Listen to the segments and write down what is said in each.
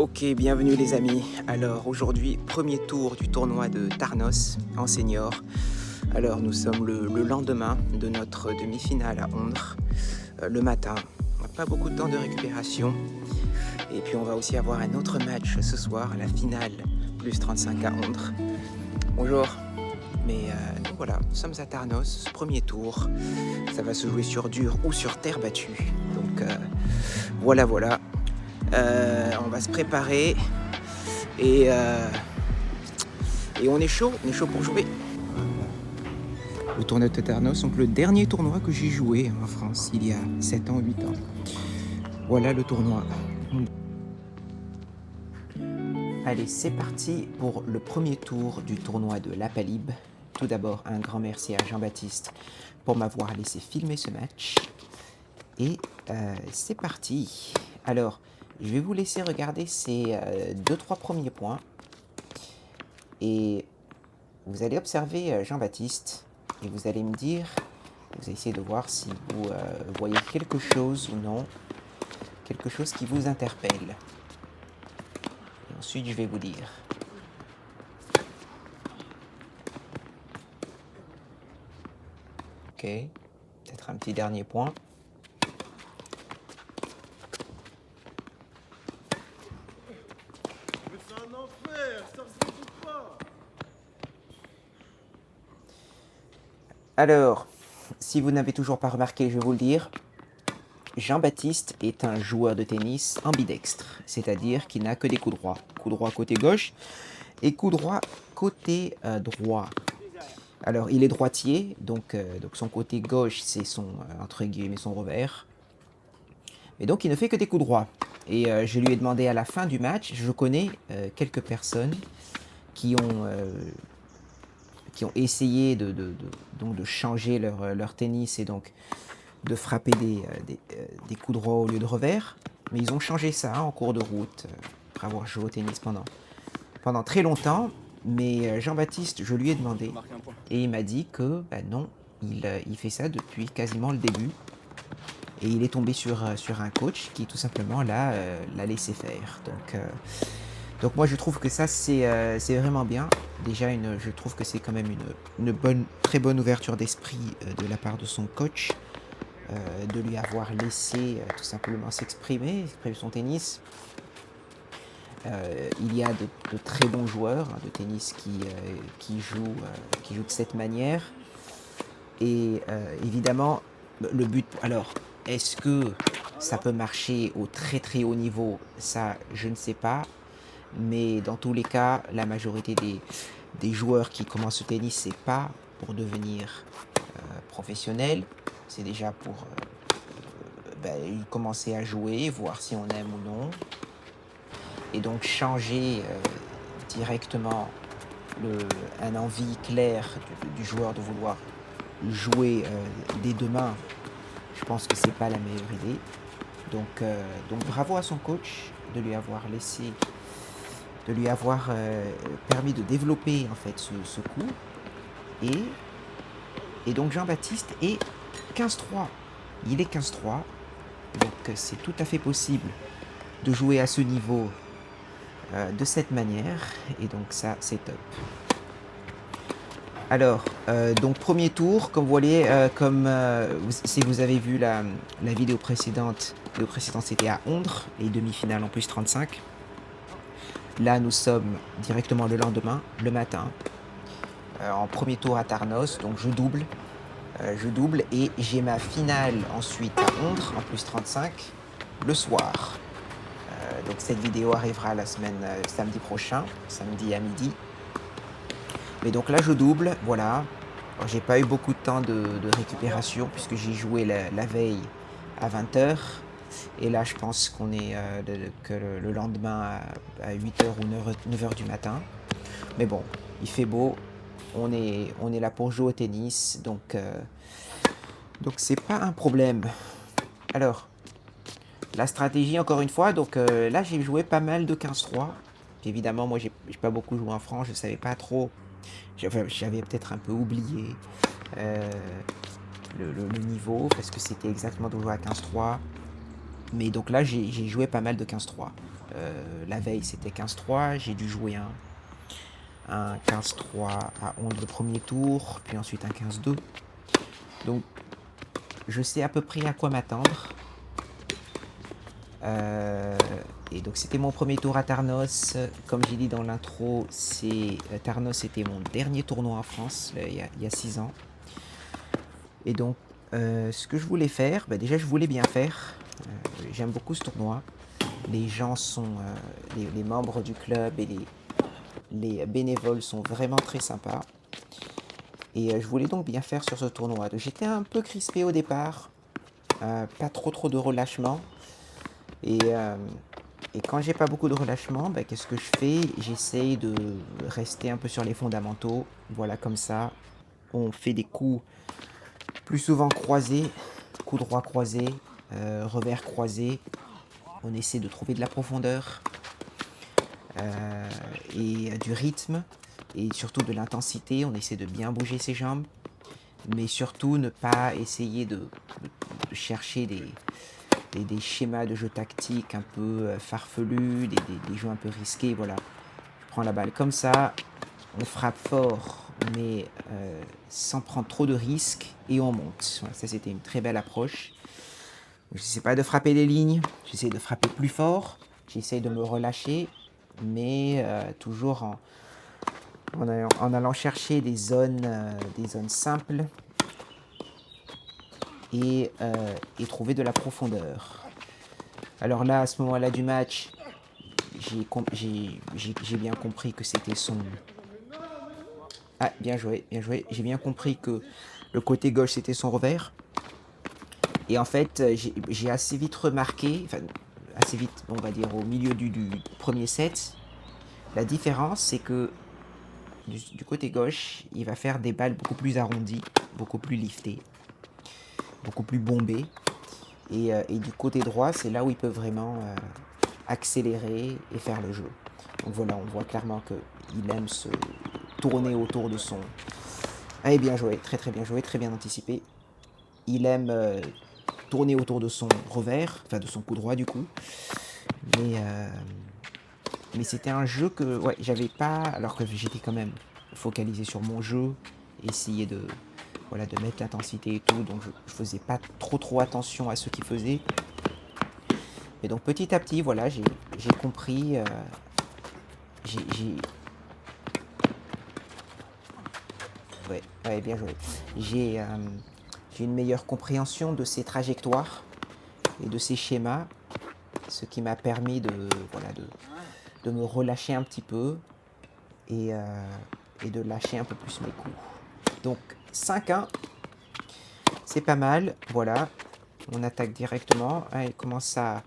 Ok, bienvenue les amis. Alors aujourd'hui, premier tour du tournoi de Tarnos en senior. Alors nous sommes le lendemain de notre demi-finale à Ondres, le matin. On n'a pas beaucoup de temps de récupération. Et puis on va aussi avoir un autre match ce soir, la finale, plus 35 à Ondres. Bonjour. Mais donc voilà, nous sommes à Tarnos, premier tour. Ça va se jouer sur dur ou sur terre battue. Donc voilà. On va se préparer et on est chaud pour jouer. Le tournoi de Tarnos, donc le dernier tournoi que j'ai joué en France il y a 7 ans, 8 ans. Voilà le tournoi. Allez, c'est parti pour le premier tour du tournoi de La Palib. Tout d'abord, un grand merci à Jean-Baptiste pour m'avoir laissé filmer ce match. Et c'est parti. Alors, je vais vous laisser regarder ces 2-3 premiers points. Et vous allez observer Jean-Baptiste et vous allez me dire, vous allez essayer de voir si vous voyez quelque chose ou non, quelque chose qui vous interpelle. Et ensuite, je vais vous dire. Ok, peut-être un petit dernier point. Alors, si vous n'avez toujours pas remarqué, je vais vous le dire, Jean-Baptiste est un joueur de tennis ambidextre, c'est-à-dire qu'il n'a que des coups droits. Coup droit côté gauche et coup droit côté droit. Alors, il est droitier, donc son côté gauche, c'est son, entre guillemets, son revers. Et donc, il ne fait que des coups droits. Et je lui ai demandé à la fin du match, je connais quelques personnes qui ont essayé de changer leur tennis et donc de frapper des coups droits au lieu de revers. Mais ils ont changé ça en cours de route, après avoir joué au tennis pendant très longtemps. Mais Jean-Baptiste, je lui ai demandé, et il m'a dit que non, il fait ça depuis quasiment le début. Et il est tombé sur un coach qui tout simplement l'a laissé faire. Donc moi je trouve que ça c'est vraiment bien. Déjà je trouve que c'est quand même une très bonne ouverture d'esprit de la part de son coach, de lui avoir laissé tout simplement exprimer son tennis. Il y a de très bons joueurs de tennis qui jouent de cette manière. Et évidemment, le but... Alors, est-ce que ça peut marcher au très très haut niveau? Ça, je ne sais pas. Mais dans tous les cas, la majorité des joueurs qui commencent le tennis, c'est pas pour devenir professionnel. C'est déjà pour commencer à jouer, voir si on aime ou non. Et donc changer directement un envie claire du joueur de vouloir jouer des deux mains, je pense que c'est pas la meilleure idée. Donc bravo à son coach de lui avoir permis de développer en fait ce coup. Et donc Jean-Baptiste est 15-3. Il est 15-3. Donc c'est tout à fait possible de jouer à ce niveau de cette manière. Et donc ça, c'est top. Alors, donc premier tour, comme vous voyez, si vous avez vu la vidéo précédente, c'était à Ondres, les demi-finales en plus 35. Là, nous sommes directement le lendemain, le matin, en premier tour à Tarnos, donc je double et j'ai ma finale ensuite à Ondres, en plus 35, le soir. Donc cette vidéo arrivera la semaine samedi prochain, samedi à midi. Mais donc là je double, voilà. J'ai pas eu beaucoup de temps de récupération puisque j'ai joué la veille à 20h. Et là je pense qu'on est que le lendemain à 8h ou 9h du matin. Mais bon, il fait beau, on est là pour jouer au tennis, donc c'est pas un problème. Alors, la stratégie encore une fois, donc là j'ai joué pas mal de 15-3. Évidemment moi j'ai pas beaucoup joué en France, je savais pas trop. J'avais peut-être un peu oublié le niveau, parce que c'était exactement de jouer à 15-3. Mais donc là, j'ai joué pas mal de 15-3. La veille, c'était 15-3. J'ai dû jouer un 15-3 à Onde le premier tour, puis ensuite un 15-2. Donc, je sais à peu près à quoi m'attendre. Et donc, c'était mon premier tour à Tarnos. Comme j'ai dit dans l'intro, Tarnos était mon dernier tournoi en France, il y a 6 ans. Et donc, ce que je voulais faire, bah déjà, je voulais bien faire. J'aime beaucoup ce tournoi. Les gens sont, les membres du club et les bénévoles sont vraiment très sympas. Et je voulais donc bien faire sur ce tournoi. Donc j'étais un peu crispé au départ, pas trop de relâchement. Et quand j'ai pas beaucoup de relâchement, bah, qu'est-ce que je fais? J'essaye de rester un peu sur les fondamentaux. Voilà, comme ça, on fait des coups plus souvent croisés, coups droits croisés, revers croisés. On essaie de trouver de la profondeur et du rythme et surtout de l'intensité. On essaie de bien bouger ses jambes, mais surtout ne pas essayer de chercher des schémas de jeu tactique un peu farfelus, des jeux un peu risqués. Voilà, je prends la balle comme ça, on frappe fort, mais sans prendre trop de risques et on monte. Voilà, ça, c'était une très belle approche. Je n'essaie pas de frapper les lignes, j'essaie de frapper plus fort, j'essaie de me relâcher, mais toujours en allant chercher des zones simples et trouver de la profondeur. Alors là, à ce moment-là du match, j'ai bien compris que c'était son... Ah, bien joué, bien joué. J'ai bien compris que le côté gauche, c'était son revers. Et en fait, j'ai assez vite remarqué, enfin, assez vite, on va dire au milieu du premier set, la différence, c'est que du côté gauche, il va faire des balles beaucoup plus arrondies, beaucoup plus liftées, beaucoup plus bombées. Et du côté droit, c'est là où il peut vraiment accélérer et faire le jeu. Donc voilà, on voit clairement qu'il aime se tourner autour de son... Ah, et bien joué, très bien joué, très bien anticipé. Il aime tourner autour de son revers, enfin de son coup droit du coup. Mais c'était un jeu que ouais, j'avais pas, alors que j'étais quand même focalisé sur mon jeu, essayer de mettre l'intensité et tout, donc je faisais pas trop attention à ce qu'il faisait. Et donc petit à petit, voilà, j'ai compris, ouais, bien joué. J'ai une meilleure compréhension de ces trajectoires et de ces schémas, ce qui m'a permis de me relâcher un petit peu et de lâcher un peu plus mes coups. Donc 5-1, c'est pas mal, voilà, on attaque directement. Ah, il commence à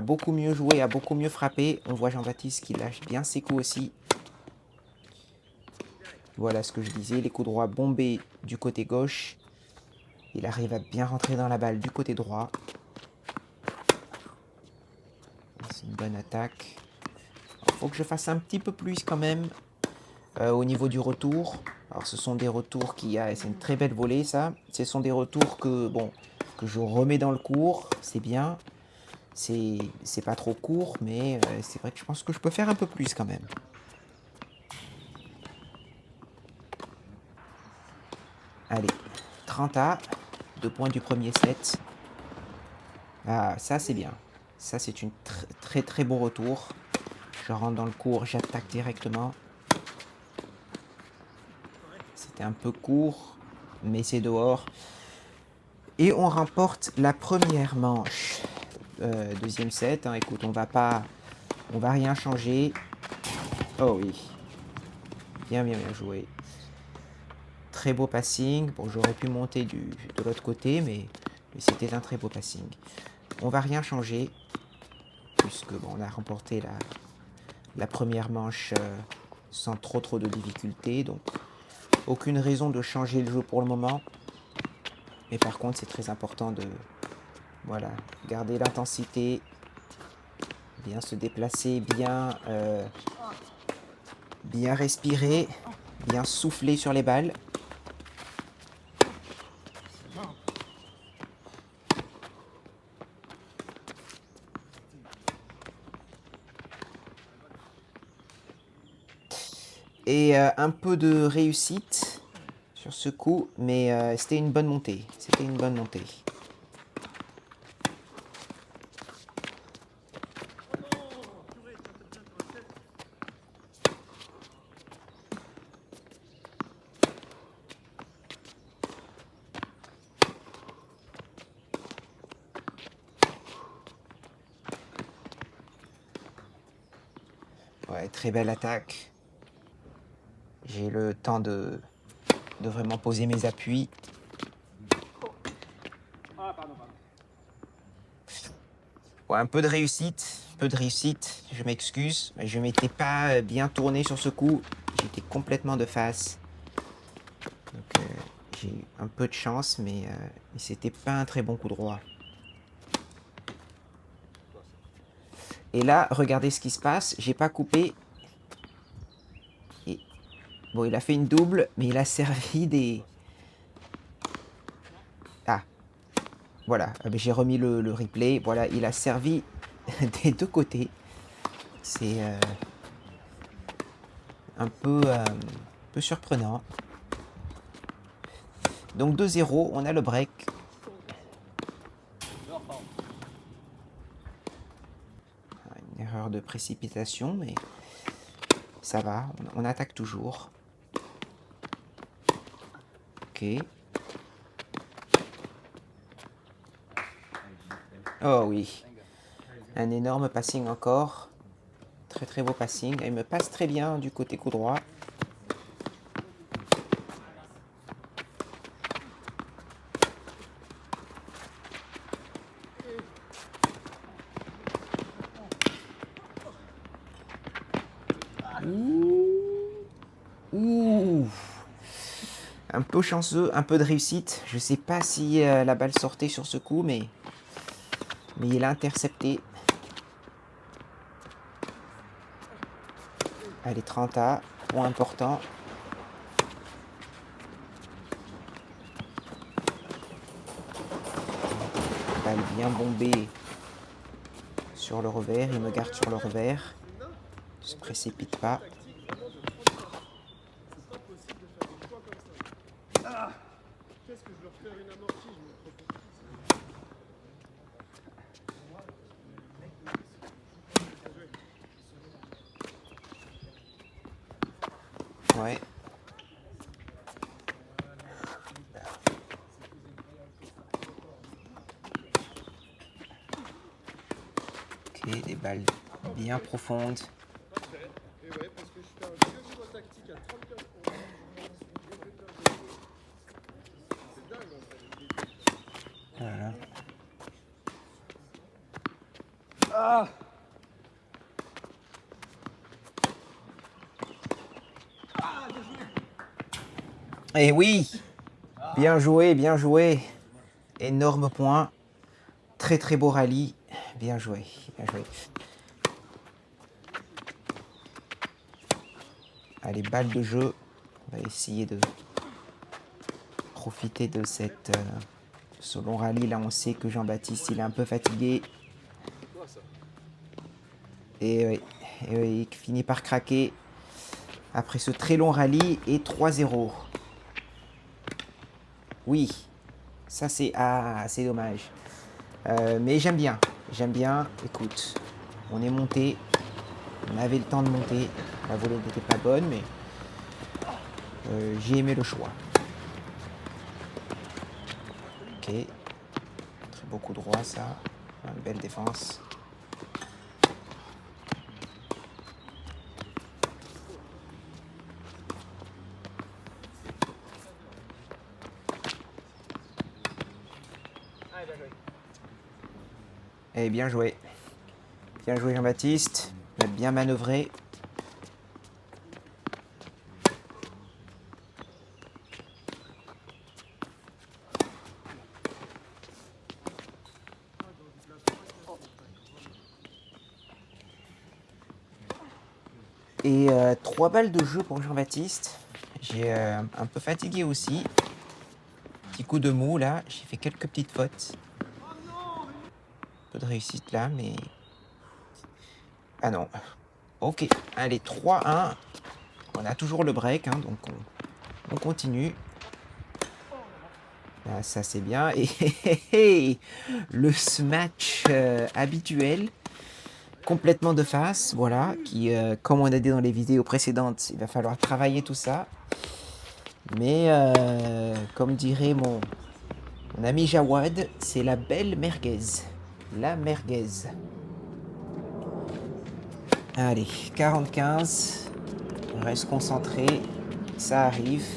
beaucoup mieux jouer, à beaucoup mieux frapper. On voit Jean-Baptiste qui lâche bien ses coups aussi. Voilà ce que je disais, les coups droits bombés du côté gauche. Il arrive à bien rentrer dans la balle du côté droit. C'est une bonne attaque. Il faut que je fasse un petit peu plus quand même au niveau du retour. Alors ce sont des retours c'est une très belle volée ça. Ce sont des retours que je remets dans le court, c'est bien. C'est pas trop court, mais c'est vrai que je pense que je peux faire un peu plus quand même. Allez, 30A, 2 points du premier set. Ah, ça c'est bien. Ça c'est une très bon retour. Je rentre dans le court, j'attaque directement. C'était un peu court, mais c'est dehors. Et on remporte la première manche. Deuxième set, hein, écoute, on va rien changer. Oh oui. Bien joué. Très beau passing. Bon, j'aurais pu monter de l'autre côté, mais c'était un très beau passing. On va rien changer, puisque on a remporté la première manche sans trop de difficultés. Donc, aucune raison de changer le jeu pour le moment. Mais par contre, c'est très important de garder l'intensité, bien se déplacer, bien respirer, bien souffler sur les balles. Et un peu de réussite sur ce coup, mais c'était une bonne montée. C'était une bonne montée. Ouais, très belle attaque. J'ai le temps de vraiment poser mes appuis. Ouais, un peu de réussite, je m'excuse, mais je m'étais pas bien tourné sur ce coup, j'étais complètement de face. Donc j'ai eu un peu de chance, mais c'était pas un très bon coup droit. Et là, regardez ce qui se passe, j'ai pas coupé. Et... Bon, il a fait une double, mais il a servi des... Ah, voilà, j'ai remis le replay, voilà, il a servi des deux côtés. C'est un peu surprenant. Donc 2-0, on a le break. Une erreur de précipitation, mais ça va, on attaque toujours. Ok. Oh oui. Un énorme passing encore. Très très beau passing. Il me passe très bien du côté coup droit. Ouh. Un peu chanceux, un peu de réussite. Je sais pas si la balle sortait sur ce coup, mais il a intercepté. Allez, 30A, point important. Balle bien bombée sur le revers. Il me garde sur le revers. Ne se précipite pas. Ouais. Ok, des balles bien profondes. Voilà. Ah! Et oui, bien joué, bien joué. Énorme point. Très très beau rallye. Bien joué, bien joué. Allez, balle de jeu. On va essayer de profiter de ce long rallye. Là, on sait que Jean-Baptiste, il est un peu fatigué. Et oui, il finit par craquer après ce très long rallye. Et 3-0. Oui, ça c'est dommage. Mais j'aime bien. J'aime bien. Écoute, on est monté. On avait le temps de monter. La volée n'était pas bonne, mais j'ai aimé le choix. Ok. Très beau coup droit, ça. Une belle défense. Et bien joué. Bien joué Jean-Baptiste. Il a bien manœuvré. Et 3 balles de jeu pour Jean-Baptiste. J'ai un peu fatigué aussi. Petit coup de mou là. J'ai fait quelques petites fautes. Un peu de réussite là, mais... Ah non. Ok. Allez, 3-1. On a toujours le break, hein, donc on continue. Là, ça c'est bien. Et le smash habituel, complètement de face, voilà, qui, comme on a dit dans les vidéos précédentes, il va falloir travailler tout ça. Mais comme dirait mon ami Jawad, c'est la belle merguez. La merguez. Allez, 45. On reste concentré. Ça arrive.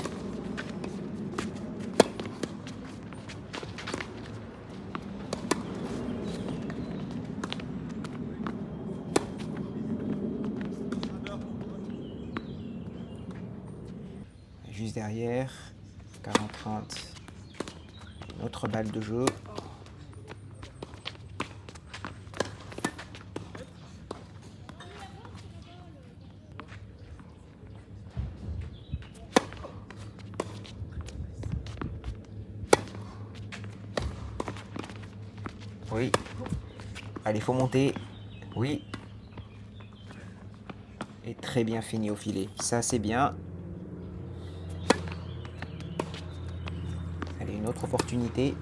Juste derrière. 40-30. Une autre balle de jeu. Oui. Allez, faut monter. Oui. Et très bien fini au filet. Ça, c'est bien. Allez, une autre opportunité.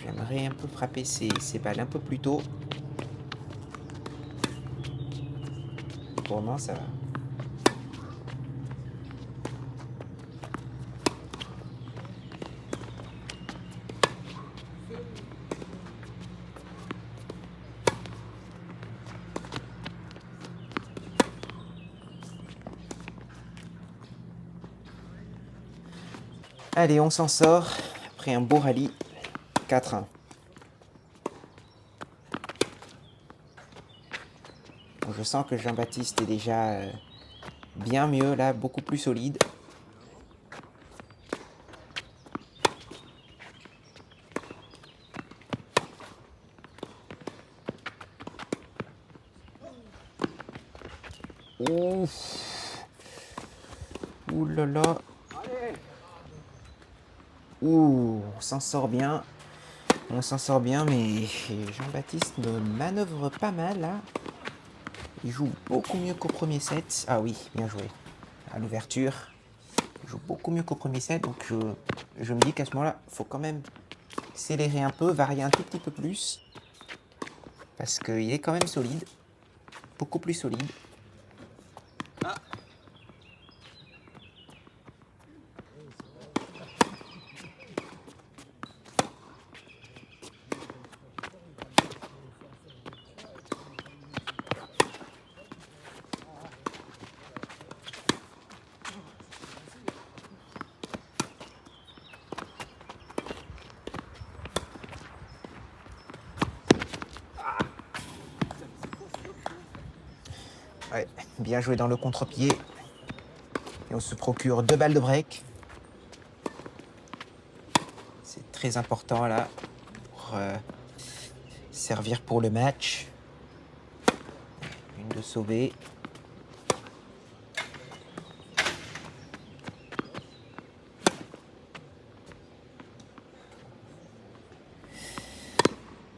J'aimerais un peu frapper ces balles un peu plus tôt. Pour le moment, ça va. Allez, on s'en sort après un beau rallye. 4-1. Bon, je sens que Jean-Baptiste est déjà bien mieux là, beaucoup plus solide. Ouf. Ouh là là. Ouh, on s'en sort bien. On s'en sort bien, mais Jean-Baptiste me manœuvre pas mal là. Il joue beaucoup mieux qu'au premier set. Ah oui, bien joué. À l'ouverture, il joue beaucoup mieux qu'au premier set. Donc je me dis qu'à ce moment-là, il faut quand même accélérer un peu, varier un tout petit peu plus. Parce qu'il est quand même solide. Beaucoup plus solide. Ouais, bien joué dans le contre-pied. Et on se procure 2 balles de break. C'est très important là pour servir pour le match. Une de sauvée.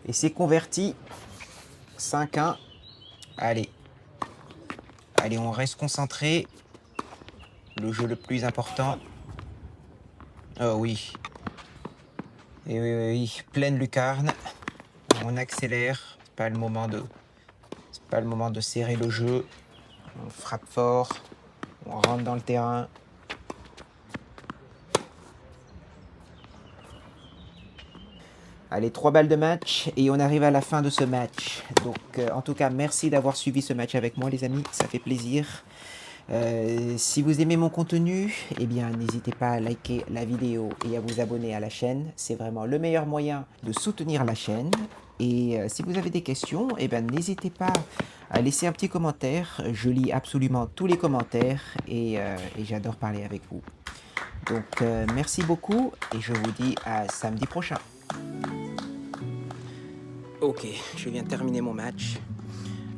Et c'est converti. 5-1. Allez. Allez, on reste concentré. Le jeu le plus important. Oh oui. Et oui, oui, oui. Pleine lucarne. On accélère. C'est pas le moment de serrer le jeu. On frappe fort. On rentre dans le terrain. Allez, 3 balles de match et on arrive à la fin de ce match. Donc, en tout cas, merci d'avoir suivi ce match avec moi, les amis. Ça fait plaisir. Si vous aimez mon contenu, eh bien, n'hésitez pas à liker la vidéo et à vous abonner à la chaîne. C'est vraiment le meilleur moyen de soutenir la chaîne. Et si vous avez des questions, eh bien, n'hésitez pas à laisser un petit commentaire. Je lis absolument tous les commentaires et j'adore parler avec vous. Donc, merci beaucoup et je vous dis à samedi prochain. Ok, je viens de terminer mon match.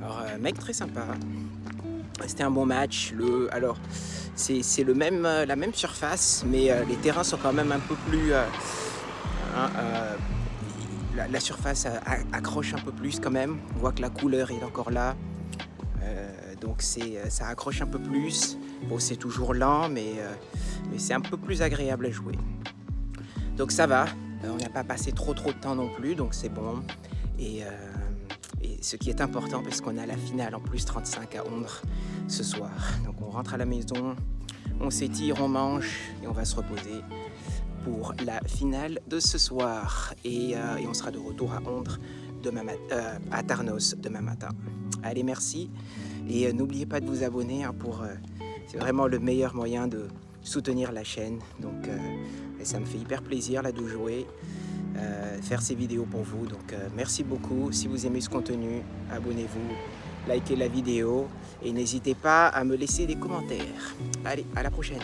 Alors, mec très sympa. C'était un bon match. Alors, c'est la même surface, mais les terrains sont quand même un peu plus... la surface accroche un peu plus quand même. On voit que la couleur est encore là. Donc ça accroche un peu plus. Bon, c'est toujours lent, mais c'est un peu plus agréable à jouer. Donc ça va. On n'a pas passé trop de temps non plus, donc c'est bon. Et ce qui est important, parce qu'on a la finale en plus 35 à Ondres ce soir. Donc on rentre à la maison, on s'étire, on mange et on va se reposer pour la finale de ce soir. Et on sera de retour à Ondres à Tarnos demain matin. Allez, merci. Et n'oubliez pas de vous abonner c'est vraiment le meilleur moyen de soutenir la chaîne. Donc ça me fait hyper plaisir là de jouer, faire ces vidéos pour vous. Donc merci beaucoup. Si vous aimez ce contenu, abonnez-vous, likez la vidéo et n'hésitez pas à me laisser des commentaires. Allez, à la prochaine.